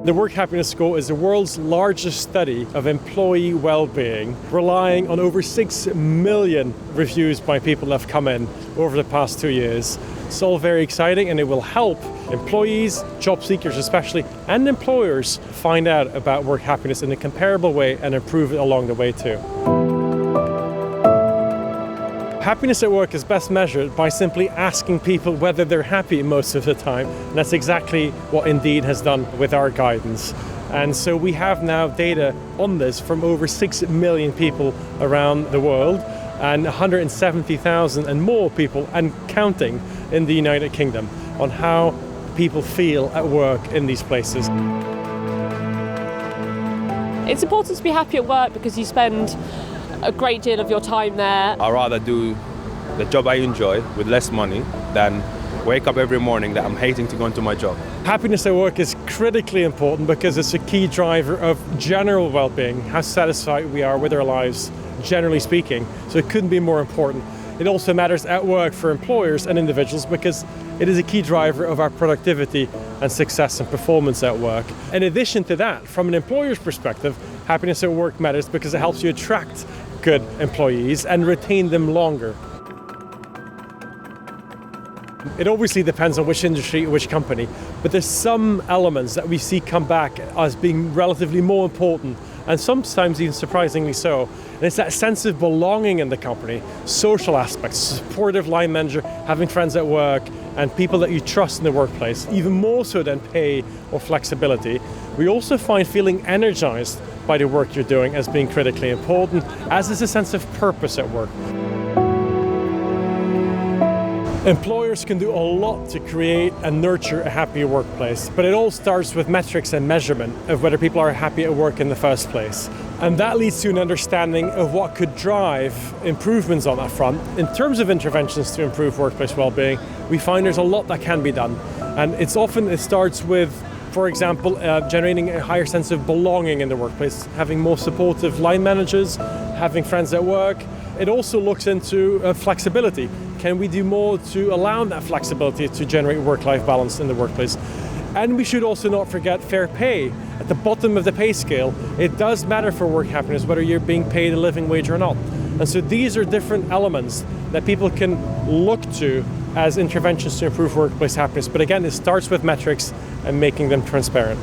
The Work Happiness Score is the world's largest study of employee well-being, relying on over 6 million reviews by people that have come in over the past 2 years. It's all very exciting, and it will help employees, job seekers especially, and employers find out about work happiness in a comparable way and improve it along the way too. Happiness at work is best measured by simply asking people whether they're happy most of the time. And that's exactly what Indeed has done with our guidance. And so we have now data on this from over 6 million people around the world and 170,000 and more people and counting in the United Kingdom on how people feel at work in these places. It's important to be happy at work because you spend a great deal of your time there. I'd rather do the job I enjoy with less money than wake up every morning that I'm hating to go into my job. Happiness at work is critically important because it's a key driver of general well-being, how satisfied we are with our lives, generally speaking. So it couldn't be more important. It also matters at work for employers and individuals because it is a key driver of our productivity and success and performance at work. In addition to that, from an employer's perspective, happiness at work matters because it helps you attract good employees and retain them longer. It obviously depends on which industry, which company, but there's some elements that we see come back as being relatively more important, and sometimes even surprisingly so. And it's that sense of belonging in the company, social aspects, supportive line manager, having friends at work, and people that you trust in the workplace, even more so than pay or flexibility. We also find feeling energized by the work you're doing as being critically important, as is a sense of purpose at work. Employers can do a lot to create and nurture a happier workplace, but it all starts with metrics and measurement of whether people are happy at work in the first place. And that leads to an understanding of what could drive improvements on that front. In terms of interventions to improve workplace well-being, we find there's a lot that can be done. And it starts with, for example, generating a higher sense of belonging in the workplace, having more supportive line managers, having friends at work. It also looks into flexibility. Can we do more to allow that flexibility to generate work-life balance in the workplace? And we should also not forget fair pay. At the bottom of the pay scale, it does matter for work happiness whether you're being paid a living wage or not. And so these are different elements that people can look to as interventions to improve workplace happiness. But again, it starts with metrics and making them transparent.